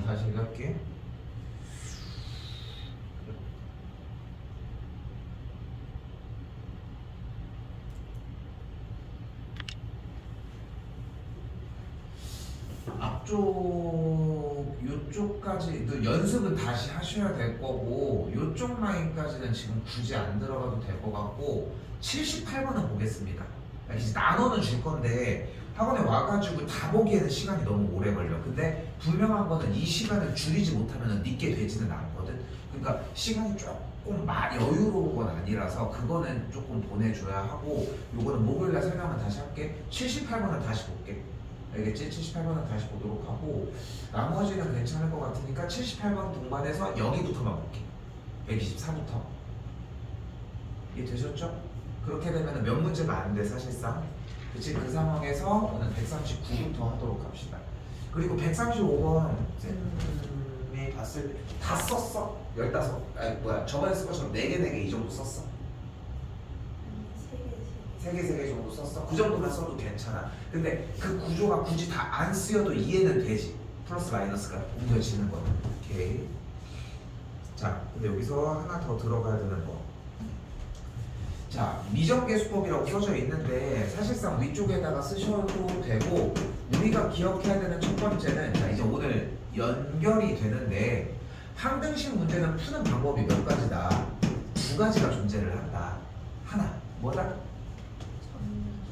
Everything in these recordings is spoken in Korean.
다시 얘기할게. 앞쪽 요쪽까지 연습은 다시 하셔야 될 거고, 요쪽 라인까지는 지금 굳이 안 들어가도 될 것 같고, 78번은 보겠습니다. 이제 나눠는 줄 건데 학원에 와가지고 다 보기에는 시간이 너무 오래 걸려. 근데 분명한 거는 이 시간을 줄이지 못하면 늦게 되지는 않거든. 그러니까 시간이 조금 여유로운 건 아니라서 그거는 조금 보내줘야 하고, 요거는 목요일날 설명은 다시 할게. 78번은 다시 볼게. 알겠지? 78번은 다시 보도록 하고, 나머지는 괜찮을 것 같으니까 78번 동반해서 여기부터만 볼게. 124부터. 이해 되셨죠? 그렇게 되면 몇 문제가 안 돼, 사실상. 그치? 그 상황에서 오늘 139부터 하도록 합시다. 그리고 135번 쌤이 봤을 때 다 썼어? 15? 저번에 쓴 것처럼 4개 이 정도 썼어? 3개 정도 썼어? 그 정도만 써도 괜찮아. 근데 그 구조가 굳이 다 안 쓰여도 이해는 되지. 플러스 마이너스가 옮겨지는 거는. 오케이. 자, 근데 여기서 하나 더 들어가야 되는 거. 자, 미정계수법이라고 써져 있는데 사실상 위쪽에다가 쓰셔도 되고, 우리가 기억해야 되는 첫 번째는, 자, 이제 오늘 연결이 되는데 항등식 문제는 푸는 방법이 몇 가지다. 2가지가 존재를 한다. 하나, 뭐다?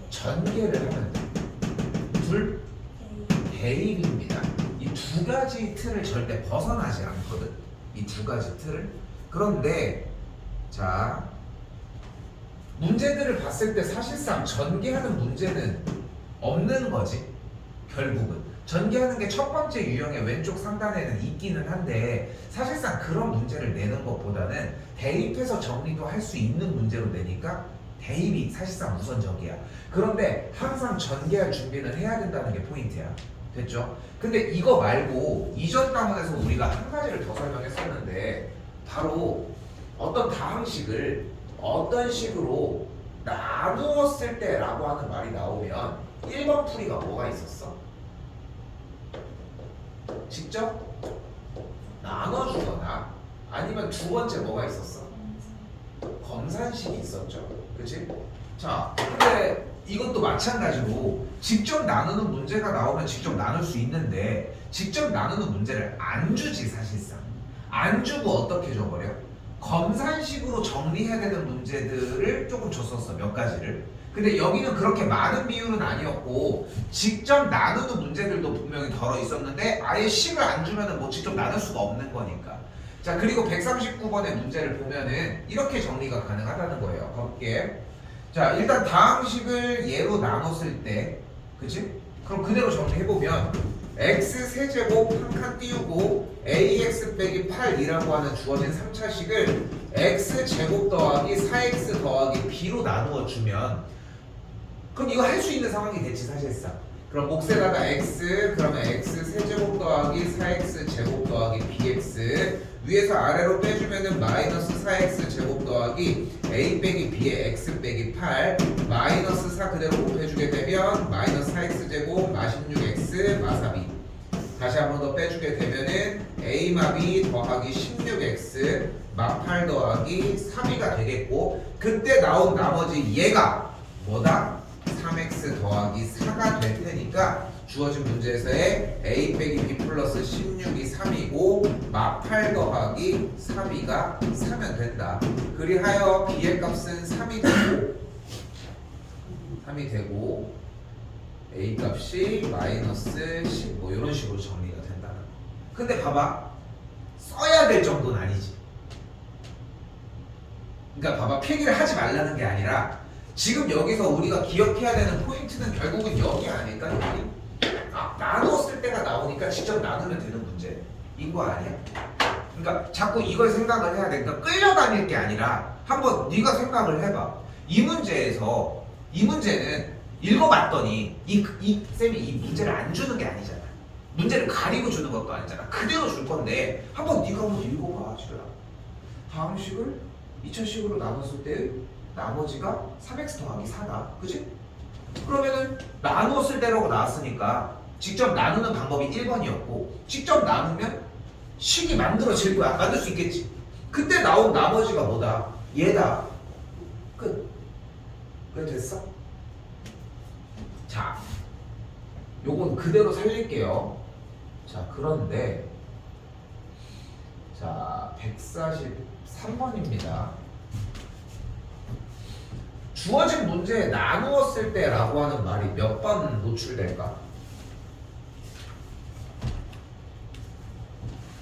전개를 하면 돼. 둘, 대입입니다. 이 2가지 틀을 절대 벗어나지 않거든. 이 2가지 틀을. 그런데 자, 문제들을 봤을 때 사실상 전개하는 문제는 없는 거지. 결국은 전개하는 게 첫 번째 유형의 왼쪽 상단에는 있기는 한데, 사실상 그런 문제를 내는 것보다는 대입해서 정리도 할 수 있는 문제로 내니까 대입이 사실상 우선적이야. 그런데 항상 전개할 준비는 해야 된다는 게 포인트야. 됐죠? 근데 이거 말고 이전 과목에서 우리가 한 가지를 더 설명했었는데, 바로 어떤 다항식을 어떤 식으로 나누었을 때 라고 하는 말이 나오면 1번 풀이가 뭐가 있었어? 직접 나눠주거나 아니면 두 번째 뭐가 있었어? 검산식이 있었죠. 그치? 자, 근데 이것도 마찬가지로 직접 나누는 문제가 나오면 직접 나눌 수 있는데, 직접 나누는 문제를 안 주지. 사실상 안 주고 어떻게 줘버려? 검산식으로 정리해야 되는 문제들을 조금 줬었어. 몇 가지를. 근데 여기는 그렇게 많은 비율은 아니었고, 직접 나누는 문제들도 분명히 덜어 있었는데 아예 식을 안 주면은 뭐 직접 나눌 수가 없는 거니까. 자, 그리고 139번의 문제를 보면은 이렇게 정리가 가능하다는 거예요. 가볼게. 자, 일단 다항식을 예로 나눴을 때, 그치? 그럼 그대로 정리해보면 x 세제곱 한 칸 띄우고 ax 빼기 8이라고 하는 주어진 3차식을 x 제곱 더하기 4x 더하기 b로 나누어 주면, 그럼 이거 할 수 있는 상황이 됐지 사실상. 그럼 몫에다가 x, 그러면 x 세제곱 더하기 4x 제곱 더하기 bx, 위에서 아래로 빼주면은 마이너스 4x 제곱 더하기 a 빼기 b의 x 빼기 8, 마이너스 4 그대로 곱해주게 되면 마이너스 4x 제곱 마 16x 마 4b. 다시 한 번 더 빼주게 되면은 a 마 b 더하기 16x 마 8 더하기 3b가 되겠고, 그때 나온 나머지 얘가 뭐다? 3x 더하기 4가 될 테니까 주어진 문제에서의 a 빼기 b 플러스 16이 3이고 마 8 더하기 3이가 3면 된다. 그리하여 b의 값은 3이 되고 a 값이 마이너스 10 뭐 이런 식으로 정리가 된다는 거. 근데 봐봐, 써야 될 정도는 아니지. 그러니까 봐봐, 필기를 하지 말라는 게 아니라 지금 여기서 우리가 기억해야 되는 포인트는 결국은 여기 아닐까? 여기? 나누었을 때가 나오니까 직접 나누면 되는 문제인 거 아니야? 그러니까 자꾸 이걸 생각을 해야 돼. 그러니까 끌려다닐 게 아니라 한번 네가 생각을 해봐. 이 문제는 읽어봤더니 이 쌤이 이 문제를 안 주는 게 아니잖아. 문제를 가리고 주는 것도 아니잖아. 그대로 줄 건데 한번 네가 한번 읽어봐. 지금 다항식을 2차식으로 나눴을 때 나머지가 3x 더하기 4다. 그치? 그러면은 나누었을 때라고 나왔으니까 직접 나누는 방법이 1번이었고 직접 나누면 식이 만들어질 거야. 만들 수 있겠지. 그때 나온 나머지가 뭐다? 얘다. 끝. 그래 됐어? 자, 요건 그대로 살릴게요. 자, 그런데 자, 143번입니다. 주어진 문제에 나누었을 때라고 하는 말이 몇 번 노출될까?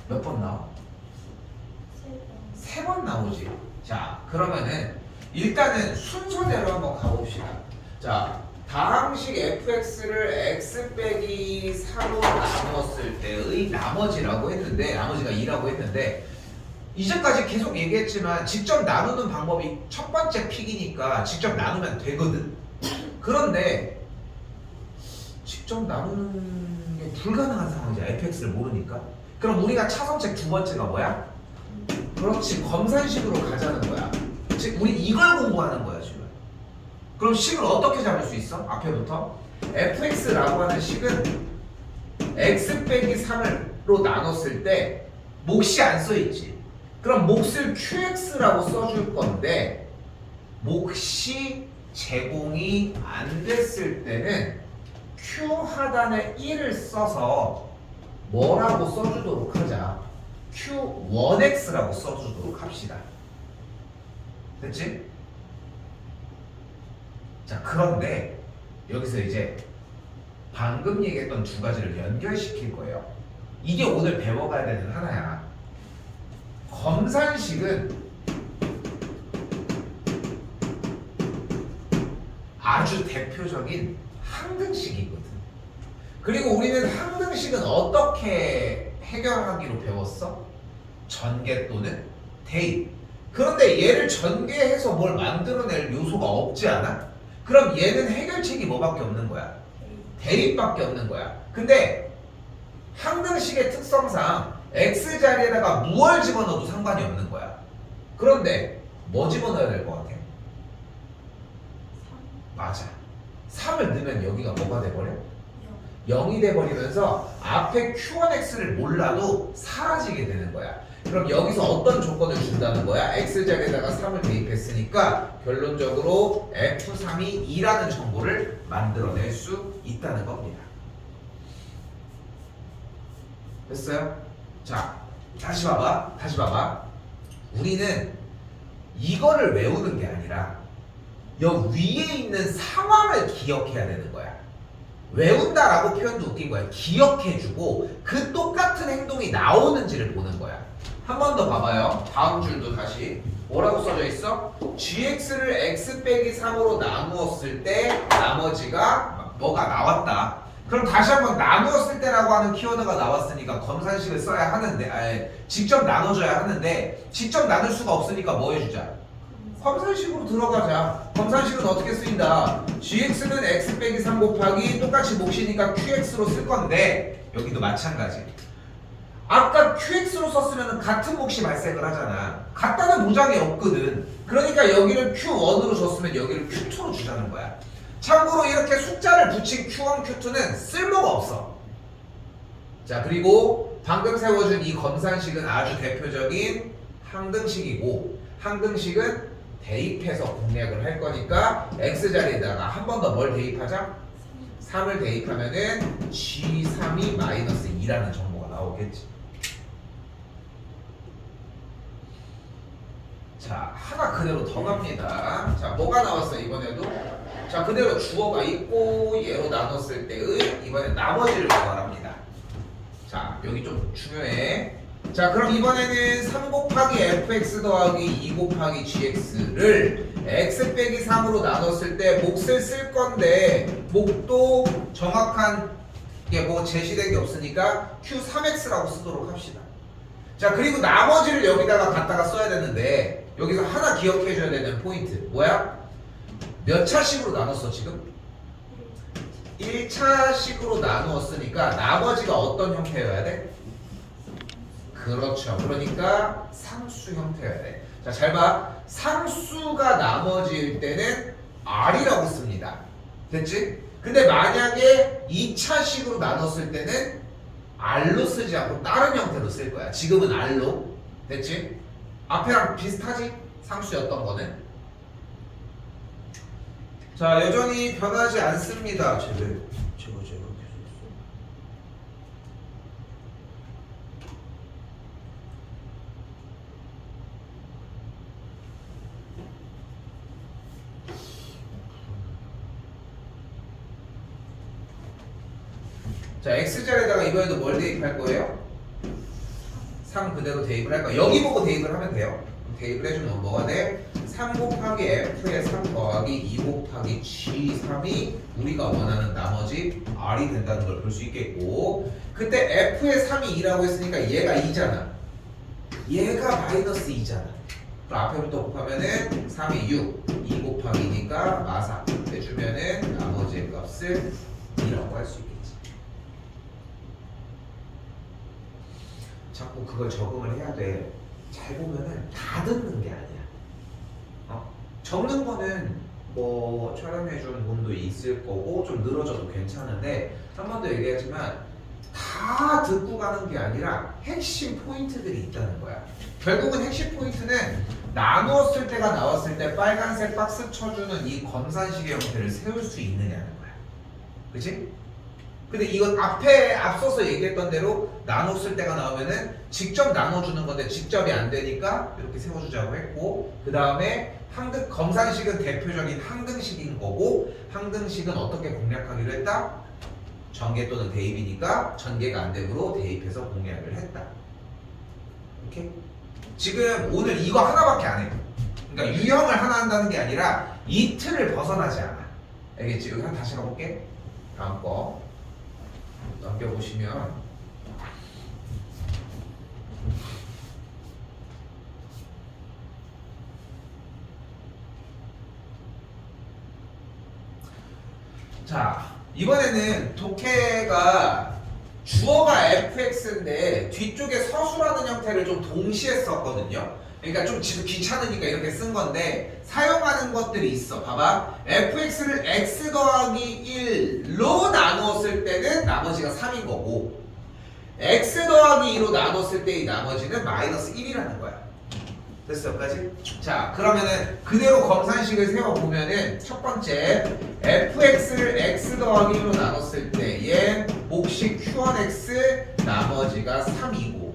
몇 번 나와? 세 번 나오지. 자, 그러면은 일단은 순서대로 한번 가봅시다. 자, 다항식 fx를 x 빼기 3으로 나누었을 때의 나머지라고 했는데, 나머지가 2라고 했는데, 이제까지 계속 얘기했지만 직접 나누는 방법이 첫 번째 픽이니까 직접 나누면 되거든. 그런데 직접 나누는 게 불가능한 상황이야. fx를 모르니까. 그럼 우리가 차선책 두 번째가 뭐야? 그렇지, 검산식으로 가자는 거야. 즉 우리 이걸 공부하는 거야 지금. 그럼 식을 어떻게 잡을 수 있어? 앞에부터 fx라고 하는 식은 x 빼기 3으로 나눴을 때 몫이 안 써있지. 그럼 몫을 qx라고 써줄 건데 몫이 제공이 안 됐을 때는 q 하단에 1을 써서 뭐라고 써주도록 하자. q1x라고 써주도록 합시다. 됐지? 자, 그런데 여기서 이제 방금 얘기했던 두 가지를 연결시킬 거예요. 이게 오늘 배워가야 되는 하나야. 검산식은 아주 대표적인 항등식이거든. 그리고 우리는 항등식은 어떻게 해결하기로 배웠어? 전개 또는 대입. 그런데 얘를 전개해서 뭘 만들어낼 요소가 없지 않아? 그럼 얘는 해결책이 뭐밖에 없는 거야? 대입밖에 없는 거야. 근데 항등식의 특성상 x 자리에다가 무얼 집어넣어도 상관이 없는 거야. 그런데 뭐 집어넣어야 될 것 같아? 3. 맞아. 3을 넣으면 여기가 뭐가 돼버려? 0이 돼버리면서 앞에 q1x를 몰라도 사라지게 되는 거야. 그럼 여기서 어떤 조건을 준다는 거야? x자리에다가 3을 대입했으니까 결론적으로 f3이 2라는 정보를 만들어낼 수 있다는 겁니다. 됐어요? 자, 다시 봐봐. 우리는 이거를 외우는 게 아니라 여기 위에 있는 상황을 기억해야 되는 거야. 외운다라고 표현도 웃긴 거야. 기억해주고 그 똑같은 행동이 나오는지를 보는 거야. 한 번 더 봐봐요. 다음 줄도 다시 뭐라고 써져 있어? gx를 x 빼기 3으로 나누었을 때 나머지가 뭐가 나왔다. 그럼 다시 한번 나누었을 때라고 하는 키워드가 나왔으니까 검산식을 써야 하는데, 직접 나눠줘야 하는데 직접 나눌 수가 없으니까 뭐 해주자? 검산식으로 들어가자. 검산식은 어떻게 쓰인다? gx는 x 빼기 3 곱하기 똑같이 몫이니까 qx로 쓸 건데 여기도 마찬가지. 아까 qx로 썼으면 같은 몫이 발생을 하잖아. 같다는 보장이 없거든. 그러니까 여기를 q1으로 줬으면 여기를 q2로 주자는 거야. 참고로 이렇게 숫자를 붙인 q1, q2는 쓸모가 없어. 자, 그리고 방금 세워준 이 검산식은 아주 대표적인 항등식이고, 항등식은 대입해서 공략을 할 거니까 x자리에다가 한 번 더 뭘 대입하자? 3을 대입하면은 g3이 마이너스 2라는 정보가 나오겠지. 자, 하나 그대로 더 갑니다. 자, 뭐가 나왔어 이번에도? 자, 그대로 주어가 있고 얘로 나눴을 때의 이번엔 나머지를 구하랍니다. 자, 여기 좀 중요해. 자, 그럼 이번에는 3 곱하기 fx 더하기 2 곱하기 gx를 x 빼기 3으로 나눴을 때 몫을 쓸 건데 몫도 정확한 게 뭐 제시된 게 없으니까 q3x라고 쓰도록 합시다. 자, 그리고 나머지를 여기다가 갖다가 써야 되는데 여기서 하나 기억해 줘야 되는 포인트 뭐야? 몇 차식으로 나눴어 지금? 1차식으로 나누었으니까 나머지가 어떤 형태여야 돼? 그렇죠. 그러니까 상수 형태여야 돼. 자, 잘 봐. 상수가 나머지일 때는 R이라고 씁니다. 됐지? 근데 만약에 2차식으로 나눴을 때는 R로 쓰지 않고 다른 형태로 쓸 거야. 지금은 R로. 됐지? 앞에랑 비슷하지? 상수였던 거는. 자, 여전히 변하지 않습니다. 제가 계속 써. 자, X자리에다가 이번에도 뭘 대입할 거예요? 3 그대로 대입을 할 거예요. 여기 보고 대입을 하면 돼요. 대입을 해주면 뭐가 돼? 3 곱하기 F의 3 더하기 2 곱하기 G3이 우리가 원하는 나머지 R이 된다는 걸 볼 수 있겠고, 그때 F의 3이 2라고 했으니까 얘가 2잖아. 얘가 마이너스 2잖아. 그럼 앞에부터 곱하면은 3이 6, 2 곱하기 2니까 마사 해주면은 나머지의 값을 2라고 할 수 있겠지. 자꾸 그걸 적응을 해야 돼. 잘 보면은 다 듣는 게 아니야. 적는 거는 뭐 촬영해준 분도 있을 거고 좀 늘어져도 괜찮은데, 한 번 더 얘기하지만 다 듣고 가는 게 아니라 핵심 포인트들이 있다는 거야. 결국은 핵심 포인트는 나누었을 때가 나왔을 때 빨간색 박스 쳐주는 이 검산식의 형태를 세울 수 있느냐는 거야. 그치? 근데 이건 앞에 앞서서 얘기했던 대로 나눴을 때가 나오면은 직접 나눠주는 건데 직접이 안 되니까 이렇게 세워주자고 했고, 그 다음에 검산식은 대표적인 항등식인 거고, 항등식은 어떻게 공략하기로 했다? 전개 또는 대입이니까 전개가 안 되므로 대입해서 공략을 했다. 오케이? 지금 오늘 이거 하나밖에 안 해. 그러니까 유형을 하나 한다는 게 아니라 이 틀을 벗어나지 않아. 알겠지? 여기 다시 가볼게. 다음 거 넘겨보시면 자, 이번에는 독해가 주어가 fx인데 뒤쪽에 서술하는 형태를 좀 동시에 썼거든요. 그러니까 좀 지금 귀찮으니까 이렇게 쓴 건데 사용하는 것들이 있어. 봐봐. fx를 x 더하기 1로 나누었을 때는 나머지가 3인 거고, x 더하기 2로 나눴을 때 이 나머지는 마이너스 1이라는 거야. 됐어, 여기까지? 자, 그러면은 그대로 검산식을 세워보면은 첫 번째 fx를 x 더하기 1로 나눴을 때 얘 몫이 q1x 나머지가 3이고,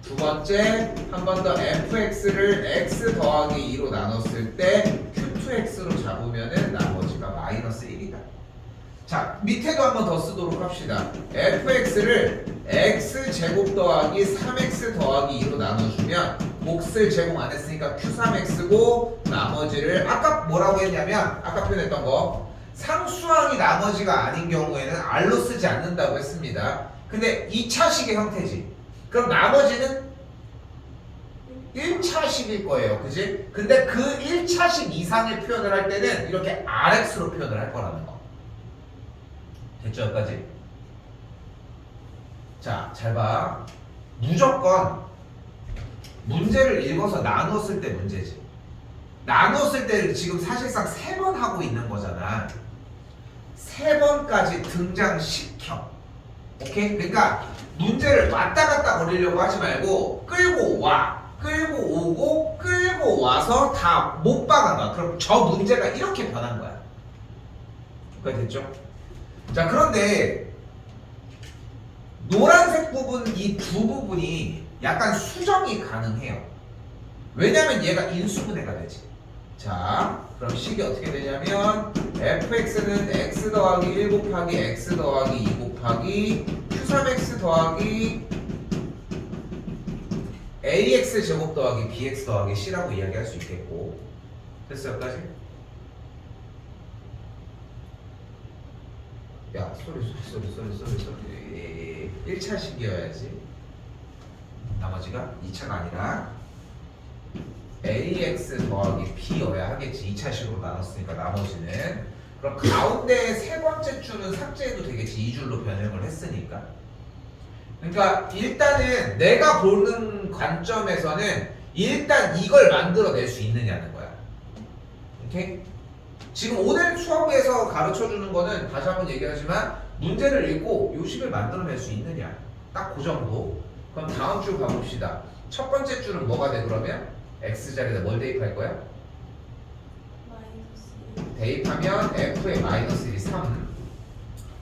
두 번째 한 번 더 fx를 x 더하기 2로 나눴을 때 q2x로 잡으면은 나머지가 마이너스 1이다. 자, 밑에도 한 번 더 쓰도록 합시다. fx를 x제곱 더하기 3x 더하기 2로 나눠주면 몫을 제공 안 했으니까 q3x고, 나머지를 아까 뭐라고 했냐면 아까 표현했던 거 상수항이 나머지가 아닌 경우에는 r로 쓰지 않는다고 했습니다. 근데 2차식의 형태지. 그럼 나머지는 1차식일 거예요. 그지? 근데 그 1차식 이상의 표현을 할 때는 이렇게 rx로 표현을 할 거라는 거. 됐죠? 여기까지? 자, 잘 봐. 무조건 문제를 읽어서 나누었을 때 문제지. 나누었을 때를 지금 사실상 3번 하고 있는 거잖아. 3번까지 등장시켜. 오케이? 그러니까 문제를 왔다 갔다 거리려고 하지 말고 끌고 와. 끌고 오고 끌고 와서 다 못 박은 거야. 그럼 저 문제가 이렇게 변한 거야. 여기까지 됐죠? 자, 그런데 노란색 부분, 이 두 부분이 약간 수정이 가능해요. 왜냐면 얘가 인수분해가 되지. 자, 그럼 식이 어떻게 되냐면 fx는 x 더하기 1 곱하기 x 더하기 2 곱하기 q3x 더하기 ax 제곱 더하기 bx 더하기 c라고 이야기할 수 있겠고. 됐어요? 여기까지? 야, 소리 1차식이어야지. 나머지가 2차가 아니라 ax 더하기 b여야 하겠지. 2차식으로 나눴으니까 나머지는. 그럼 가운데 세 번째 줄은 삭제해도 되겠지. 2줄로 변형을 했으니까. 그러니까 일단은 내가 보는 관점에서는 일단 이걸 만들어낼 수 있느냐는 거야. 오케이? 지금 오늘 수업에서 가르쳐주는 거는 다시 한번 얘기하지만 문제를 읽고 요식을 만들어낼 수 있느냐 딱 그 정도. 그럼 다음 줄 가봅시다. 첫 번째 줄은 뭐가 돼 그러면? x자리에다 뭘 대입할 거야? 대입하면 f의 마이너스 1이 3.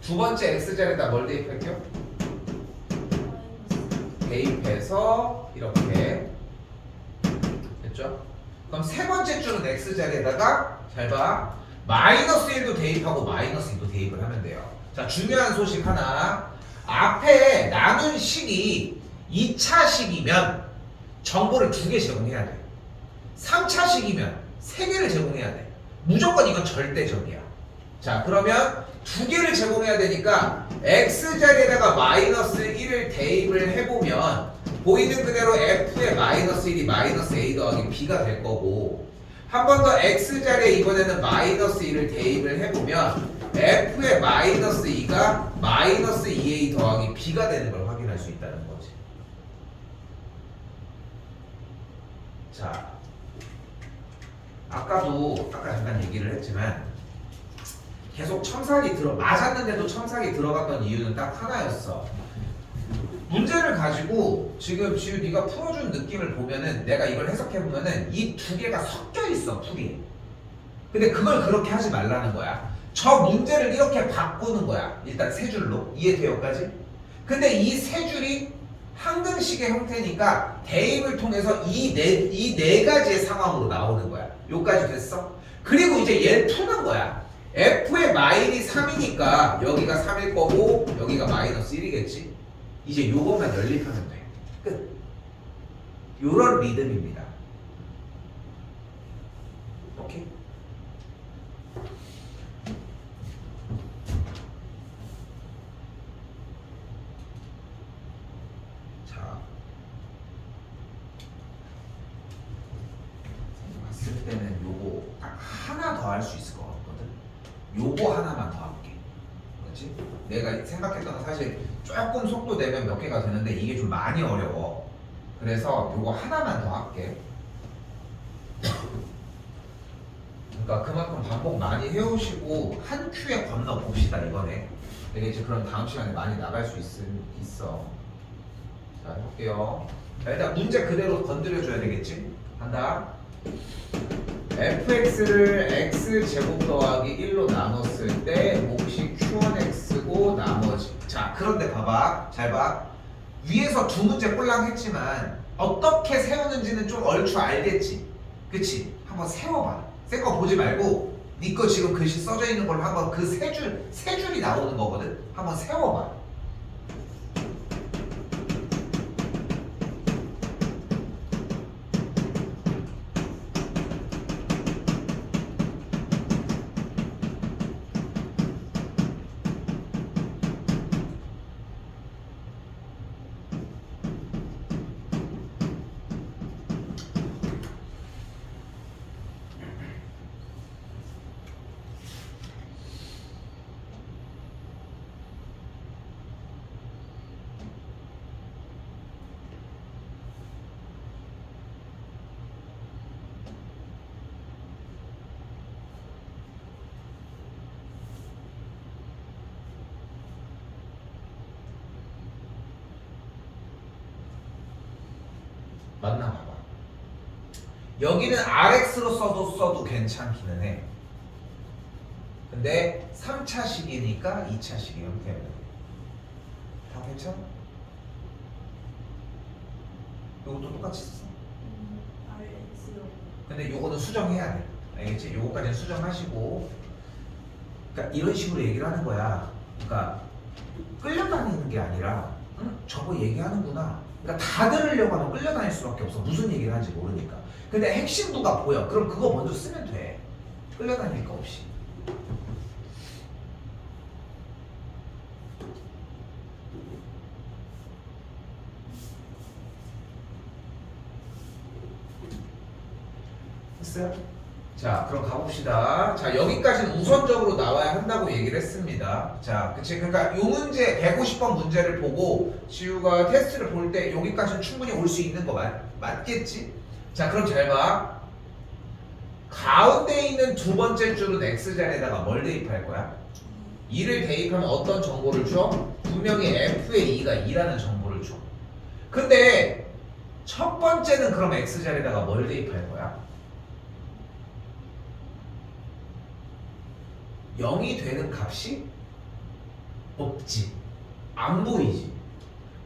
두 번째 x자리에다 뭘 대입할게요? 대입해서 이렇게 됐죠? 그럼 세 번째 줄은 x자리에다가 잘 봐. 마이너스 1도 대입하고 마이너스 2도 대입을 하면 돼요. 자, 중요한 소식 하나. 앞에 나눈 식이 2차 식이면 정보를 2개 제공해야 돼. 3차 식이면 3개를 제공해야 돼. 무조건 이건 절대적이야. 자, 그러면 2개를 제공해야 되니까 x자리에다가 마이너스 1을 대입을 해보면 보이는 그대로 f의 마이너스 1이 마이너스 a 더하기 b가 될 거고, 한 번 더 x자리에 이번에는 마이너스 1을 대입을 해보면 f의 마이너스 2가 마이너스 2a 더하기 b가 되는 걸 확인할 수 있다는 거지. 자, 아까 잠깐 얘기를 했지만 계속 첨삭이 맞았는데도 첨삭이 들어갔던 이유는 딱 하나였어. 문제를 가지고 지금 지우 네가 풀어준 느낌을 보면은 내가 이걸 해석해보면은 이 2개가 섞여 있어 풀이. 근데 그걸 그렇게 하지 말라는 거야. 저 문제를 이렇게 바꾸는 거야. 일단 세 줄로. 이해돼요 여기까지? 근데 이 세 줄이 항등식의 형태니까 대입을 통해서 이 네 가지의 상황으로 나오는 거야. 여기까지 됐어? 그리고 이제 얘를 푸는 거야. f의 마일이 3이니까 여기가 3일 거고 여기가 마이너스 1이겠지? 이제 요것만 연립하면 돼. 끝. 요런 리듬입니다. 오케이? 자, 봤을 때는 요거 딱 하나 더 할 수 있을 것 같거든. 요거 하나만 더 할게. 그렇지? 내가 생각했던 건 사실 조금 속도 내면 몇 개가 되는데 이게 좀 많이 어려워. 그래서 요거 하나만 더 할게. 그러니까 그만큼 반복 많이 해오시고 한 큐에 건너 봅시다 이번에. 되게 이제 그럼 다음 시간에 많이 나갈 수 있어. 자, 해볼게요. 자, 일단 문제 그대로 건드려줘야 되겠지? 간다. fx를 x제곱 더하기 1로 나눴을 때 몫이 q1x고 나머지. 자, 그런데 봐봐. 잘 봐. 위에서 두 문제 꼴랑 했지만 어떻게 세우는지는 좀 얼추 알겠지? 그치? 한번 세워봐. 새 거 보지 말고 네 거 지금 글씨 써져 있는 걸로 한번 그 세 줄이 나오는 거거든? 한번 세워봐. 맞나 봐봐. 여기는 RX로 써도 괜찮기는 해. 근데 3차식이니까 2차식이 형태야. 다 괜찮아? 요것도 똑같이 써. 근데 요거는 수정해야 돼. 알겠지? 요거까지는 수정하시고. 그러니까 이런 식으로 얘기를 하는 거야. 그러니까 끌려다니는 게 아니라 응? 저거 얘기하는구나. 그러니까 다 들으려고 하면 끌려다닐 수밖에 없어. 무슨 얘기를 하는지 모르니까. 근데 핵심도가 보여. 그럼 그거 먼저 쓰면 돼. 끌려다닐 거 없이. 됐어요? 자, 그럼 가봅시다. 자, 여기까지는 우선적으로 나와야 한다고 얘기를 했습니다. 자, 그치? 그러니까 요 문제, 150번 문제를 보고 지우가 테스트를 볼 때 여기까지는 충분히 올 수 있는 거 맞겠지? 자, 그럼 잘 봐. 가운데 있는 두 번째 줄은 x자리에다가 뭘 대입할 거야? 2를 대입하면 어떤 정보를 줘? 분명히 f의 2가 2라는 정보를 줘. 근데 첫 번째는 그럼 x자리에다가 뭘 대입할 거야? 0이 되는 값이 없지. 안 보이지.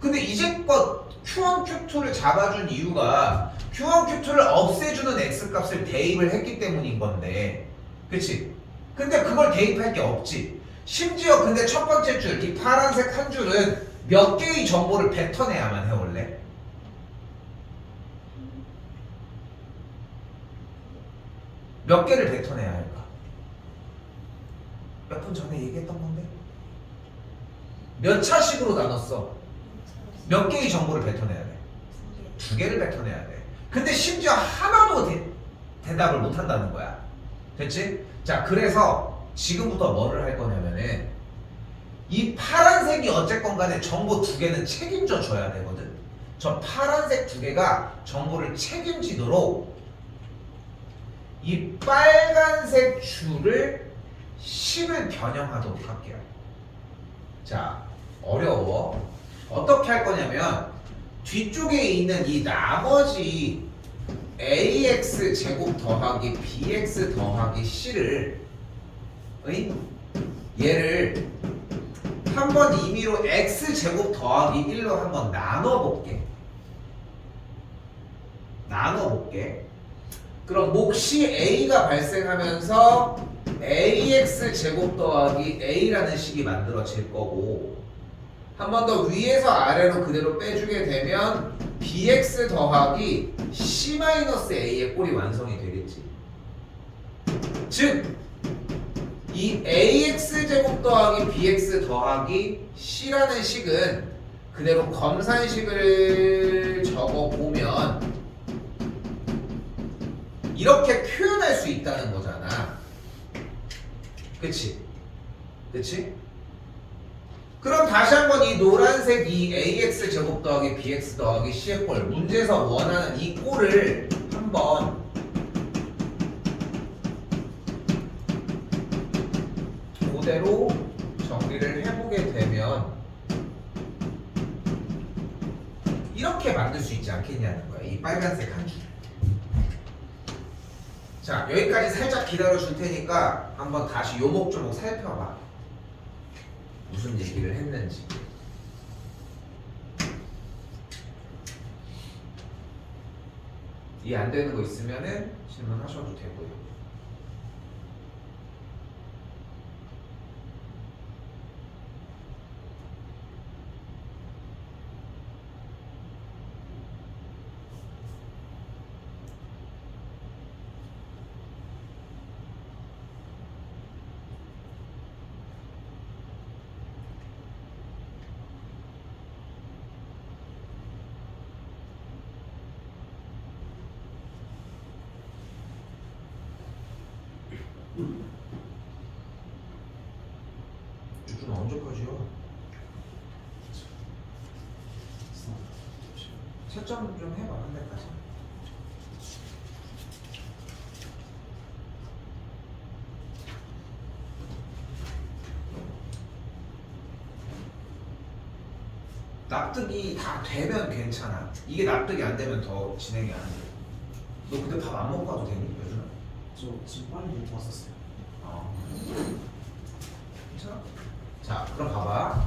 근데 이제껏 Q1, Q2를 잡아준 이유가 Q1, Q2를 없애주는 x값을 대입을 했기 때문인 건데, 그치? 근데 그걸 대입할 게 없지. 심지어 근데 첫 번째 줄, 이 파란색 한 줄은 몇 개의 정보를 뱉어내야만 해 원래? 몇 개를 뱉어내야 할까? 몇 분 전에 얘기했던 건데? 몇 차식으로 나눴어? 몇 개의 정보를 뱉어내야 돼? 2개를 뱉어내야 돼. 근데 심지어 하나도 대답을 못 한다는 거야. 됐지? 자, 그래서 지금부터 뭐를 할 거냐면은 이 파란색이 어쨌건 간에 정보 2개는 책임져 줘야 되거든. 저 파란색 2개가 정보를 책임지도록 이 빨간색 줄을 식을 변형하도록 할게요. 자, 어려워. 어떻게 할 거냐면 뒤쪽에 있는 이 나머지 ax 제곱 더하기 bx 더하기 c를 얘를 한번 임의로 x 제곱 더하기 1로 한번 나눠볼게. 그럼 몫이 a가 발생하면서 ax 제곱 더하기 a라는 식이 만들어질 거고, 한 번 더 위에서 아래로 그대로 빼주게 되면 bx 더하기 c-a의 꼴이 완성이 되겠지. 즉, 이 ax 제곱 더하기 bx 더하기 c라는 식은 그대로 검산식을 적어보면 이렇게 표현할 수 있다는 거잖아. 그치? 그럼 다시 한번 이 노란색 이 ax 제곱 더하기 bx 더하기 c의 꼴, 문제에서 원하는 이 꼴을 한번 그대로 정리를 해보게 되면 이렇게 만들 수 있지 않겠냐는 거야. 이 빨간색 한 줄. 자, 여기까지 살짝 기다려 줄 테니까 한번 다시 요목조목 살펴봐. 무슨 얘기를 했는지. 이해 안 되는 거 있으면은 질문하셔도 되고요. 주주는 언제까지요? 채점 좀 해봐, 한 대까지. 납득이 다 되면 괜찮아. 이게 납득이 안 되면 더 진행이 안 돼. 너 근데 밥 안 먹고 가도 되니? 요즘은? 저 지금 빨리 먹고 왔었어요. 괜찮아? 자, 그럼 봐봐.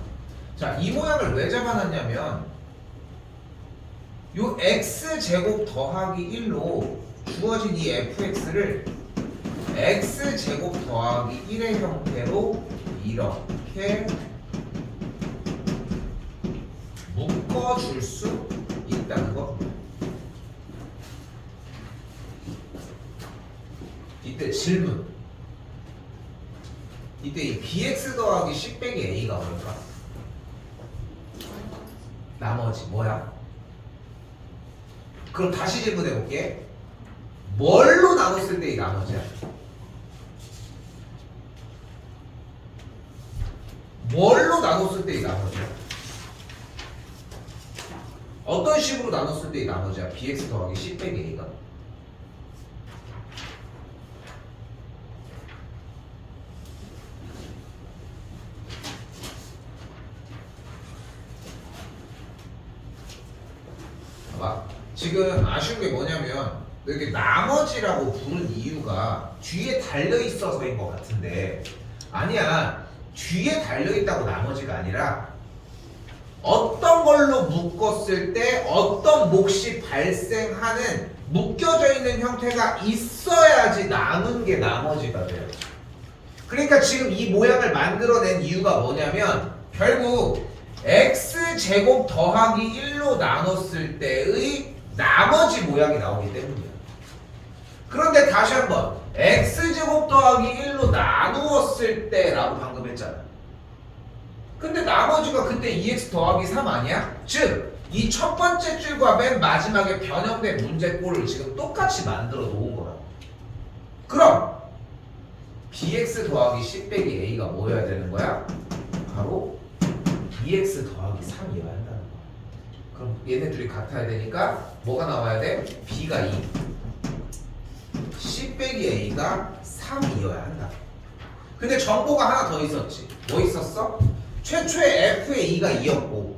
자, 이 모양을 왜 잡아놨냐면 요 x제곱 더하기 1로 주어진 이 fx를 x제곱 더하기 1의 형태로 이렇게 묶어줄 수 있다는 거. 이때 질문. 이때 이 bx 더하기 c 빼기 a가 뭘까? 나머지 뭐야? 그럼 다시 질문해 볼게. 뭘로 나눴을 때 이 나머지야? 뭘로 나눴을 때 이 나머지야? 어떤 식으로 나눴을 때 이 나머지야? bx 더하기 c 빼기 a가? 지금 아쉬운 게 뭐냐면 이렇게 나머지라고 부른 이유가 뒤에 달려있어서인 것 같은데 아니야. 뒤에 달려있다고 나머지가 아니라 어떤 걸로 묶었을 때 어떤 몫이 발생하는 묶여져 있는 형태가 있어야지 남은 게 나머지가 돼요. 그러니까 지금 이 모양을 만들어낸 이유가 뭐냐면 결국 x제곱 더하기 1로 나눴을 때의 나머지 모양이 나오기 때문이야. 그런데 다시 한번 x제곱 더하기 1로 나누었을 때라고 방금 했잖아. 근데 나머지가 그때 2x 더하기 3 아니야? 즉, 이 첫 번째 줄과 맨 마지막에 변형된 문제꼴을 지금 똑같이 만들어 놓은 거야. 그럼 bx 더하기 c 빼기 a가 뭐여야 되는 거야? 바로 2x 더하기 3이어야 한다는 거야. 그럼 얘네 둘이 같아야 되니까 뭐가 나와야 돼? b가 2, c 빼기 a가 3이어야 한다. 근데 정보가 하나 더 있었지. 뭐 있었어? 최초의 f의 2가 2였고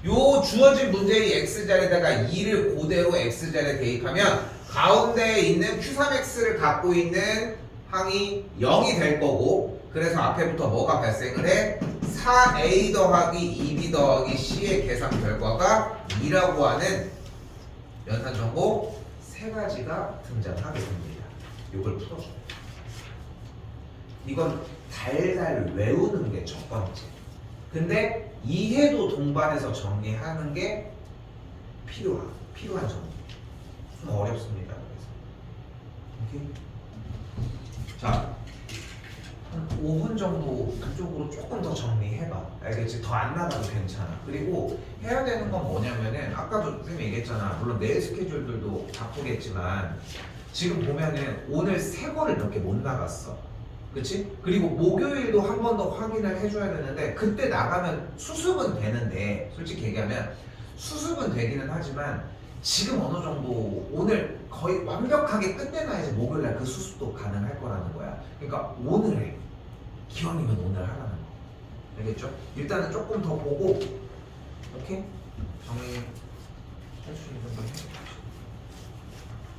요 주어진 문제의 x자리에다가 2를 그대로 x자리에 대입하면 가운데에 있는 q3x를 갖고 있는 항이 0이 될 거고 그래서 앞에부터 뭐가 발생을 해? 4a 더하기 2b 더하기 c의 계산 결과가 2라고 하는 연산 정보 세 가지가 등장하게 됩니다. 이걸 풀어줘. 이건 달달 외우는 게 첫 번째. 근데 이해도 동반해서 정리하는 게 필요한 정리. 좀 어렵습니다. 그래서. 오케이? 자, 한 5분 정도 그쪽으로 조금 더 정리해봐. 알겠지? 더 안 나가도 괜찮아. 그리고 해야 되는 건 뭐냐면은 아까도 선생님이 얘기했잖아. 물론 내일 스케줄들도 바쁘겠지만 지금 보면은 오늘 3번을 몇 개 못 나갔어. 그치? 그리고 목요일도 한 번 더 확인을 해줘야 되는데 그때 나가면 수습은 되는데 솔직히 얘기하면 수습은 되기는 하지만 지금 어느 정도 오늘 거의 완벽하게 끝내놔야지 목요일날 그 수습도 가능할 거라는 거야. 그러니까 오늘 해. 기왕이면 오늘 하라는 거. 알겠죠? 일단은 조금 더 보고 오케이? 정리해 주시는 분